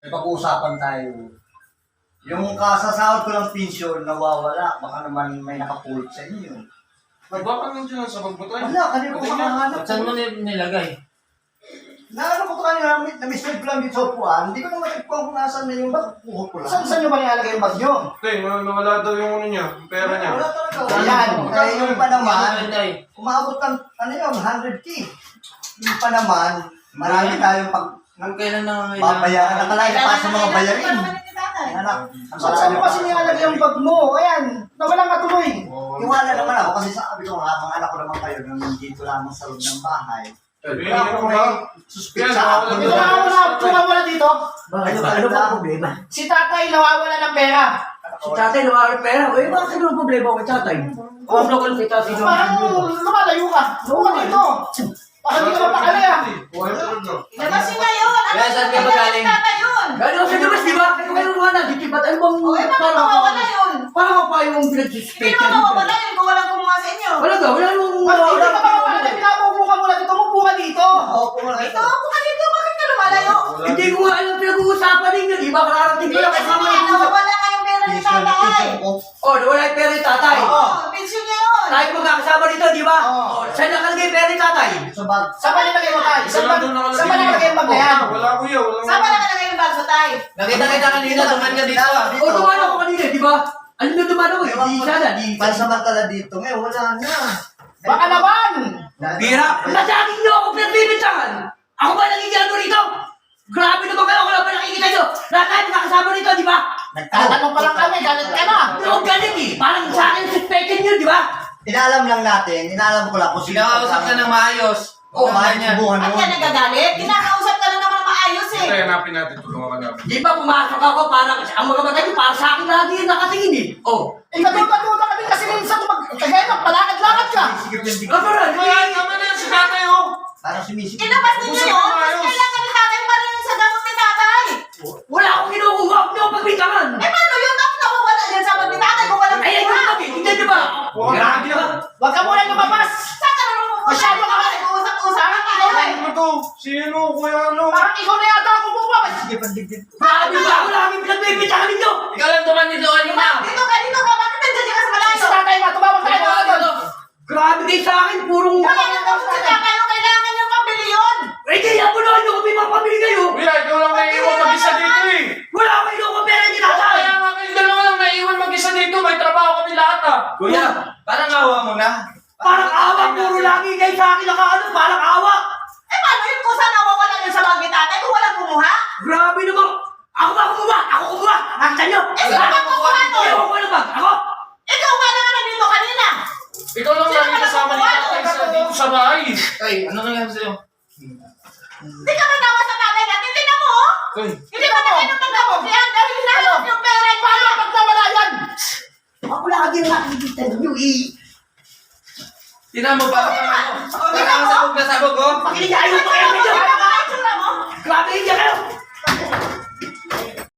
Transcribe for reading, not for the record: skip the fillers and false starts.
May pag-uusapan tayo. Yung kasasahod ko ng pensyon, nawawala. Baka naman may nakapulot sa inyo. Baka nandiyan sa pagbutoy. Wala, kanina ko makahanap. Saan mo nilagay? Naano ko ito kanina, na-misread ko lang dito sa upuan. Hindi ko na matagpuan kung nasan na yung bag. Puhot ko lang. Saan nyo ba nilalagay yung bag nyo? Tay, nawala daw yung ano niya, yung pera niya. Wala talaga. Ayan, kaya yung pa naman, Tay. umabot ng, ano yun, 100K. Yung pa naman, marami tayong pag Nung kailan na ngayon? babayaran na kalay pa sa mga bayarin. Anak, Saan mo kasi nilalagay yung bag mo? Ayan, nawalan ka tuloy. Iwala naman ako kasi sabi ko nga, mga anak ko naman kayo, nung nandito lamang sa loob ng bahay. Hindi Wala akong may suspect sa ako. Ito na wala dito. Ano ba ang problema? Si tatay nawawala ng pera. Si tatay nawawala ng pera. Eh, bakit ano ang problema ko kay tatay? Kung ano ko lang kay tatay naman. Parang lumalayo ka. Doon ka dito. Baka di ka mapakali ah. Labasin na yun! Ano Kaya saan ka magaling? yun? Gano'n ako sa labas, di ba? Kaya kayo wala. Di ba't ano bang... O, eh, bakit mawawala yun? Parang ako pa yung Hindi pinag-suspect. naman mawawala yun kung walang kumuha sa inyo. Wala ka, wala nung... Ba't hindi ka mapakali? Pinapupo ka muna dito. Umupo ka dito. Opo nga Ito, kung kanito, bakit ka lumalayo? Hindi ko nga alam pinag-uusapan ninyo, di ba? Kararating ko Hindi lang kasi kasama nga, yung usap. nawawala nga yung pera ni tatay. Oh, nawala yung pera ni tatay. Oo, pensyon niya yun. Tayo magkakasama dito, di ba? Oo. Oh, saan nakalagay yung pera ni tatay? Sa bag. Saan ba nilagay mo tayo? Saan ba nilagay yung bag na yan? Wala kuya, wala. Saan ba nakalagay yung bag sa tay? Nakita kita kanina, tuman ka dito ah. O, dumano ako kanina, di ba? Alam na dumano ko, Ewan hindi ko sana, na, di... pansamantala dito. Ngayon, wala na. Baka naman. Bira, nasagin niyo ako pinagbibintangan! Ako ba nagiging ano rito? Grabe naman kayo, wala pa nakikita nyo! Lahat tayo nakasama rito, di ba? Tatanong pa lang kami. Galit ka na. Yung galit eh, parang sa akin suspected nyo, di ba? Inaalam lang natin, inaalam ko lang kung sino. Pinakausap ka ng maayos. Oo, Tama mahal niya. subuhan At mo. ka nagagalit? Kinakausap ka lang naman ng maayos eh. Tay, hanapin natin, tulungan ka namin. Di ba pumasok ako parang ang mga batay ko para sa akin lagi yung nakatingin eh. Oh. Ikatuta ka din kasi minsan kagaya ng palakad-lakad ka. Ano rin? Tama na yan si tatay, oh! Parang sumisip. Ilabas ninyo Usap yun. ka Mas maayos. kailangan ni tatay para yun sa gamot ni tatay. Wala akong kinukuha, huwag niyo ako pagbintangan. Eh paano yun? Bakit nawawala yan sa pag ni tatay kung walang Ay, kumuha? yung kami, tingnan niyo ba? Grabe ka! Huwag ka muna lumabas. Saan ka naman pupunta? Masyado ka nga. Nag-uusap-usap ka tayo eh. Ano to? Sino, kuya, ano? Parang ikaw na yata ako bukas. Sige, pandigdig. Grabe ba? Wala kami pinagbibintangan ninyo. Ikaw lang tuman dito kanina. Dito ka. Bakit nandiyan ka sa Si malayo? tatay nga, tumawag tayo doon. Grabe kayo sa akin, purong... Wala na daw sa tatay. Ano kailangan niyang pambili yun? Eh, kaya po naman nyo kami mapamili kayo. Kuya, ikaw lang naiiwan mag-isa dito eh! Wala akong kinukuha pera ni tatay. Kaya nga kayo dalawa lang naiiwan mag-isa dito, may trabaho kami lahat ah! Kuya, parang awa mo na. Parang awa, puro lagi kayo sa akin nakaano, parang awa. Eh paano yun kung saan nawawala yun sa bag ni tatay kung walang kumuha? Grabe naman. Ako ba kumuha? Ako kumuha. Nakita nyo? Eh sino ba kumuha to? Ewan ko na ba? Ako? Ikaw nga lang nandito kanina. Ikaw lang lagi kasama ni tatay sa dito sa bahay! Tay, ano nangyari sa'yo? Hindi ka manawa sa tatay natin. Tingnan mo oh. Tay, Hindi ba nakainom ng gamot yan? Dahil hinahanap yung pera niya. Paano pag nawala yan? Ako lagi yung nakikita nyo eh. Tinan mo para kang ano. Parang sabog na sabog oh. Makinig kayo, makinig kayo. Ano ba ang itsura mo? Grabe kayo kayo.